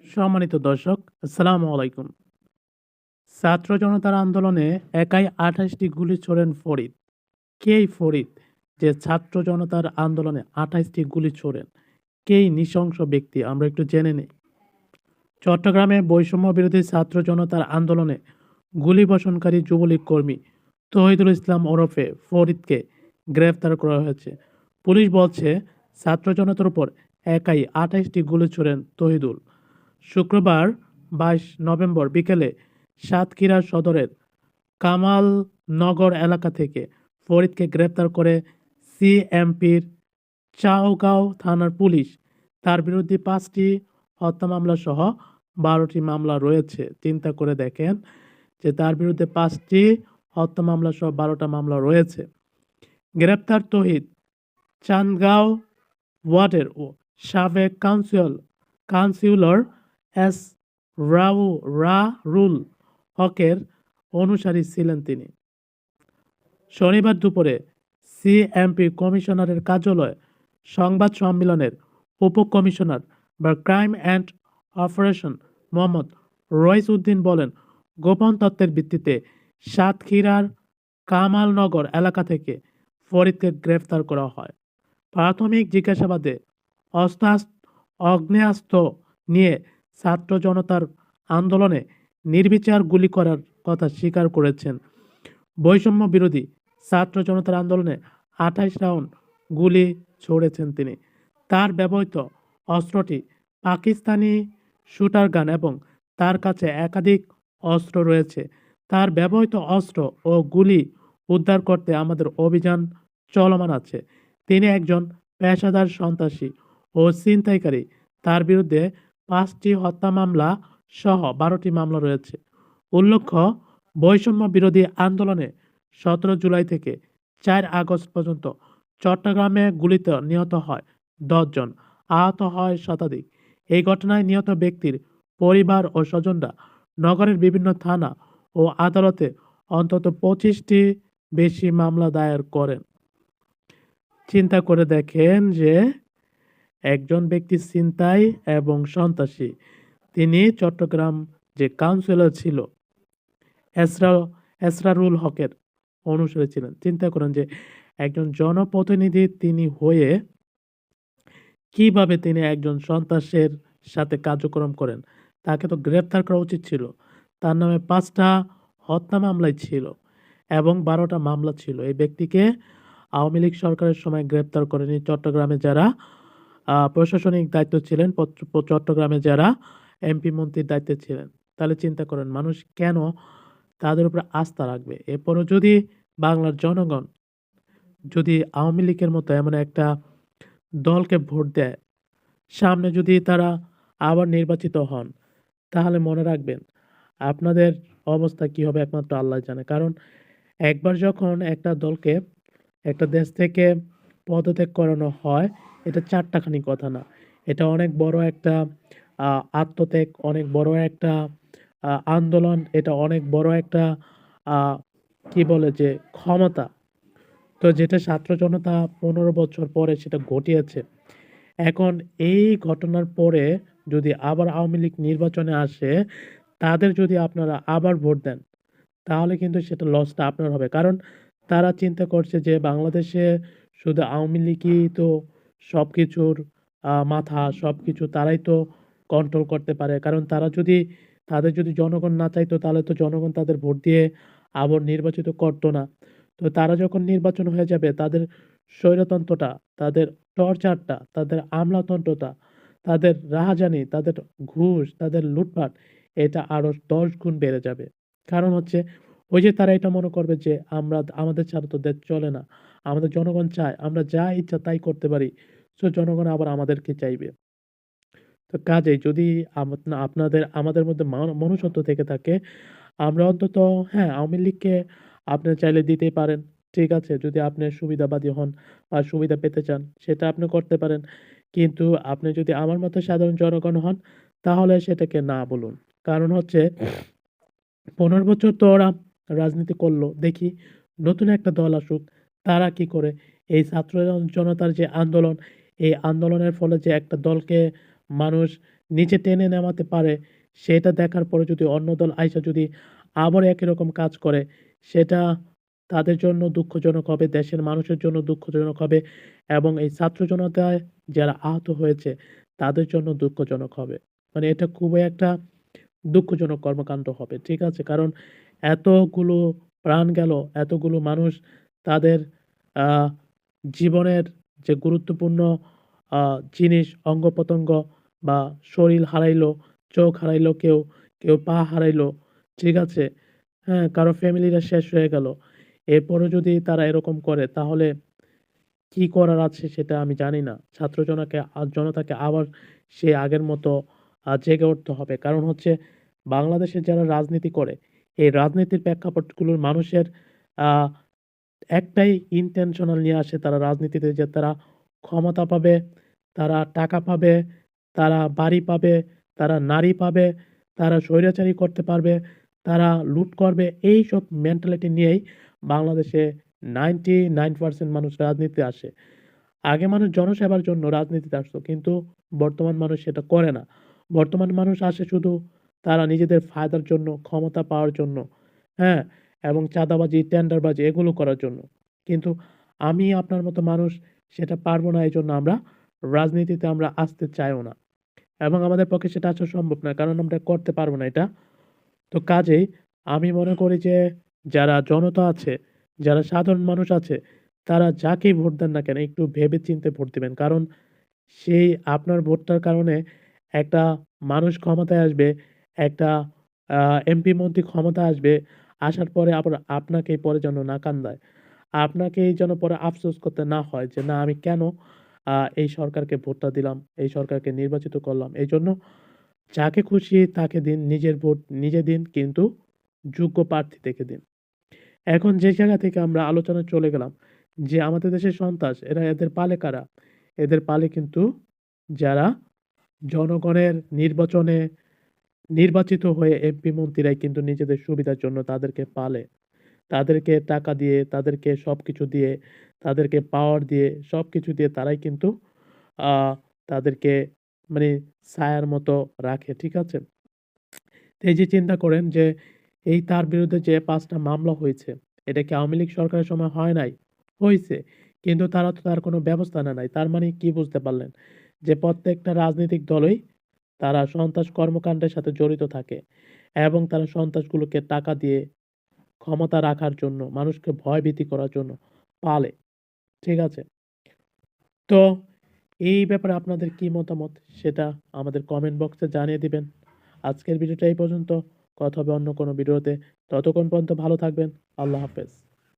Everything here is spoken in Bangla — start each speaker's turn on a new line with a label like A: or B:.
A: সম্মানিত দর্শক, আসসালামু আলাইকুম। ছাত্র জনতার আন্দোলনে একাই ২৮টি গুলি ছোড়েন ফরিদ। কে এই ফরিদ যে ছাত্র জনতার আন্দোলনে ২৮টি গুলি ছোড়েন? কে এই নৃশংস ব্যক্তি? আমরা একটু জেনে নিই। চট্টগ্রামে বৈষম্য বিরোধী ছাত্র জনতার আন্দোলনে গুলিবর্ষণকারী যুবলীগ কর্মী তহিদুল ইসলাম ওরফে ফরিদকে গ্রেফতার করা হয়েছে। পুলিশ বলছে, ছাত্র জনতার উপর একাই ২৮টি গুলি ছোড়েন তহিদুল। শুক্রবার ২২ নভেম্বর বিকেলে সাতক্ষীরা সদরের কামালনগর এলাকা থেকে ফরিদকে গ্রেপ্তার করে সিএমপির চাওগাঁও থানার পুলিশ। তার বিরুদ্ধে ৫টি হত্যা মামলা সহ ১২টি মামলা রয়েছে। চিন্তা করে দেখেন যে তার বিরুদ্ধে ৫টি হত্যা মামলা সহ ১২টা মামলা রয়েছে। গ্রেপ্তার তহিদ চান্দগাঁও ওয়ার্ডের সাবেক কাউন্সিলর এস রাউল হকের অনুসারী ছিলেন তিনি। শনিবার দুপুরে সিএমপি কমিশনারের কার্যালয়ে সংবাদ সম্মেলনের উপকমিশনার বা ক্রাইম অ্যান্ড অপারেশন মোহাম্মদ রইস উদ্দিন বলেন, গোপন তথ্যের ভিত্তিতে সাতক্ষীরার কামালনগর এলাকা থেকে ফরিদকে গ্রেফতার করা হয়। প্রাথমিক জিজ্ঞাসাবাদে আগ্নেয়াস্ত্র নিয়ে ছাত্র জনতার আন্দোলনে নির্বিচার গুলি করার কথা স্বীকার করেছেন। বৈষম্য বিরোধী ছাত্র জনতার আন্দোলনে ২৮ রাউন্ড গুলি ছুড়েছেন তিনি। তার ব্যবহৃত অস্ত্রটি পাকিস্তানি শুটার গান এবং তার কাছে একাধিক অস্ত্র রয়েছে। তার ব্যবহৃত অস্ত্র ও গুলি উদ্ধার করতে আমাদের অভিযান চলমান আছে। তিনি একজন পেশাদার সন্ত্রাসী ও ছিনতাইকারী। তার বিরুদ্ধে ৫টি হত্যা মামলা সহ ১২টি মামলা রয়েছে। উল্লেখ্য, বৈষম্য বিরোধী আন্দোলনে ১৭ জুলাই থেকে ৪ আগস্ট পর্যন্ত চট্টগ্রামে গুলিতে নিহত হয় ১০ জন, আহত হয় শতাধিক। এই ঘটনায় নিহত ব্যক্তির পরিবার ও স্বজনরা নগরের বিভিন্ন থানা ও আদালতে অন্তত ২৫টি বেশি মামলা দায়ের করেন। চিন্তা করে দেখেন যে একজন ব্যক্তি ছিনতাই এবং সন্ত্রাসী, তিনি চট্টগ্রাম যে কাউন্সিলর ছিল এসরারুল হকের অনুসারী ছিলেন। চিন্তা করেন যে একজন জনপ্রতিনিধি তিনি হয়ে কিভাবে তিনি একজন সন্ত্রাসের সাথে কার্যক্রম করেন। তাকে তো গ্রেফতার করা উচিত ছিল। তার নামে ৫টা হত্যা মামলায় ছিল এবং ১২টা মামলা ছিল। এই ব্যক্তিকে আওয়ামী লীগ সরকারের সময় গ্রেপ্তার করেনি। চট্টগ্রামে যারা প্রশাসনিক দায়িত্ব ছিলেন, চট্টগ্রামে যারা এমপি মন্ত্রীর দায়িত্বে ছিলেন। তাহলে চিন্তা করেন মানুষ কেন তাদের উপরে আস্থা রাখবে? এরপরও যদি বাংলার জনগণ যদি আওয়ামী লীগের মতো এমন একটা দলকে ভোট দেয়, সামনে যদি তারা আবার নির্বাচিত হন, তাহলে মনে রাখবেন আপনাদের অবস্থা কি হবে একমাত্র আল্লাহ জানে। কারণ একবার যখন একটা দলকে একটা দেশ থেকে পদত্যাগ করানো হয়, এটা চারটাখানি কথা না। এটা অনেক বড় একটা আত্মত্যাগ, অনেক বড় একটা আন্দোলন, এটা অনেক বড় একটা আ কি বলে যে ক্ষমতা। তো যেটা ছাত্র জনতা ১৫ বছর পরে সেটা ঘটিয়েছে। এখন এই ঘটনার পরে যদি আবার আওয়ামী লীগ নির্বাচনে আসে, তাদের যদি আপনারা আবার ভোট দেন, তাহলে কিন্তু সেটা লসটা আপনার হবে। কারণ তারা চিন্তা করছে যে বাংলাদেশে শুধু আওয়ামী লীগই তো সবকিছুর মাথা, সবকিছু তারাই তো কন্ট্রোল করতে পারে। কারণ তাদের যদি জনগণ না চাইতো তাহলে তো জনগণ তাদের ভোট দিয়ে আবার নির্বাচিত করতো না। তো তারা যখন নির্বাচন হয়ে যাবে তাদের স্বৈরতন্ত্রটা, তাদের টর্চারটা, তাদের আমলাতন্ত্রটা, তাদের রাহাজানি, তাদের ঘুষ, তাদের লুটপাট, এটা আরো ১০ গুণ বেড়ে যাবে। কারণ হচ্ছে ওই যে তারা এটা মনে করবে যে আমাদের ছাড়া তো দেশ চলে না। আমাদের জনগণ চায় আমরা যা ইচ্ছা তাই করতে পারি। সো জনগণ আবার আমাদেরকে চাইবে। তো কাজেই যদি আমাদের মধ্যে মনুষ্যত্ব থেকে থাকে, আমরা অন্তত হ্যাঁ, আওয়ামী লীগকে আপনি চাইলে দিতেই পারেন। ঠিক আছে? যদি আপনি সুবিধাবাদী হন বা সুবিধা পেতে চান সেটা আপনি করতে পারেন। কিন্তু আপনি যদি আমার মতো সাধারণ জনগণ হন তাহলে সেটাকে না বলুন। কারণ হচ্ছে ১৫ বছর তো ওরা রাজনীতি করলো। দেখি নতুন একটা দল আসুক। তারা কি করে? এই ছাত্র জনতার যে আন্দোলন, এই আন্দোলনের ফলে যে একটা দলকে মানুষ নিচে টেনে নামাতে পারে, সেটা দেখার পরে যদি অন্য দল আইসা যদি আবার একই রকম কাজ করে, সেটা তাদের জন্য দুঃখজনক হবে, দেশের মানুষের জন্য দুঃখজনক হবে এবং এই ছাত্র জনতায় যারা আহত হয়েছে তাদের জন্য দুঃখজনক হবে। মানে এটা খুবই একটা দুঃখজনক কর্মকাণ্ড হবে। ঠিক আছে? কারণ এতগুলো প্রাণ গেল, এতগুলো মানুষ তাদের আ জীবনের যে গুরুত্বপূর্ণ জিনিস, অঙ্গ-প্রত্যঙ্গ বা শরীর হারাইলো, চোখ হারাইলো কেউ, কেউ পা হারাইলো। ঠিক আছে? হ্যাঁ, কারো ফ্যামিলিরা শেষ হয়ে গেল। এরপরেও যদি তারা এরকম করে তাহলে কি করার আছে সেটা আমি জানি না। ছাত্র জনতাকে আবার সেই আগের মতো জেগে উঠতে হবে। কারণ হচ্ছে বাংলাদেশে যারা রাজনীতি করে, এই রাজনীতির প্রেক্ষাপটগুলোর মানুষের আ একটাই ইনটেনশনাল নিয়ে আসে তারা রাজনীতিতে যে তারা ক্ষমতা পাবে, তারা টাকা পাবে, তারা বাড়ি পাবে, তারা নারী পাবে, তারা স্বৈরাচারী করতে পারবে, তারা লুট করবে। এইসব মেন্টালিটি নিয়েই বাংলাদেশে 99% মানুষ রাজনীতিতে আসে। আগে মানুষ জনসেবার জন্য রাজনীতিতে আসতো। কিন্তু বর্তমান মানুষ সেটা করে না। বর্তমান মানুষ আসে শুধু তারা নিজেদের ফায়দার জন্য, ক্ষমতা পাওয়ার জন্য, হ্যাঁ? এবং চাঁদাবাজি, টেন্ডারবাজি এগুলো করার জন্য। কিন্তু আমি আপনার মতো মানুষ সেটা পারবো না এজন্য আমরা রাজনীতিতে আমরা আসতে চাইও না। এবং আমাদের পক্ষে সেটা আসা সম্ভব না। কারণ আমরা করতে পারবো না এটা। তো কাজেই আমি মনে করি যে যারা জনতা আছে, যারা সাধারণ মানুষ আছে, তারা যাকেই ভোট দেন না কেন একটু ভেবে চিন্তে ভোট দিবেন। কারণ সেই আপনার ভোটটার কারণে একটা মানুষ ক্ষমতায় আসবে, একটা আ এমপি মন্ত্রী ক্ষমতায় আসবে। আসার পরে আবার আপনাকেই পরে যেন না কান্দায়। আপনাকেই যেন পরে আফসোস করতে না হয় যে, "না আমি কেন এই সরকারকে ভোটটা দিলাম, এই সরকারকে নির্বাচিত করলাম।" এজন্য যাকে খুশি তাকে দিন, নিজের ভোট নিজে দিন কিন্তু যোগ্য প্রার্থী দেখে দিন। এখন যে জায়গা থেকে আমরা আলোচনায় চলে গেলাম যে আমাদের দেশের সন্ত্রাস এদের পালে কারা? এদের পালে কিন্তু যারা জনগণের নির্বাচনে নির্বাচিত হয়ে এমপি মন্ত্রীরাই কিন্তু নিজেদের সুবিধার জন্য তাদেরকে পালে। তাদেরকে টাকা দিয়ে, তাদেরকে সবকিছু দিয়ে, তাদেরকে পাওয়ার দিয়ে, সবকিছু দিয়ে তারাই কিন্তু আ তাদেরকে মানে ছায়ার মতো রাখে। ঠিক আছে? তো এই যে চিন্তা করেন যে তার বিরুদ্ধে যে ৫ টা মামলা হয়েছে, এটা কি আওয়ামী লীগ সরকারের সময় হয় নাই? হইছে। কিন্তু তারা তো তার কোনো ব্যবস্থা নেয় নাই। তার মানে কি বুঝতে পারলেন? যে প্রত্যেকটা রাজনৈতিক দলই তারা সন্ত্রাস কর্মকাণ্ডের সাথে জড়িত থাকে এবং তারা সন্ত্রাসগুলোকে টাকা দিয়ে ক্ষমতা রাখার জন্য, মানুষকে ভয়ভীতি করার জন্য পালে। ঠিক আছে? তো এই ব্যাপারে আপনাদের কি মতামত সেটা আমাদের কমেন্ট বক্সে জানিয়ে দিবেন। আজকের ভিডিওটা এই পর্যন্ত। কথা হবে অন্য কোনো ভিডিওতে। ততক্ষণ পর্যন্ত ভালো থাকবেন। আল্লাহ হাফেজ।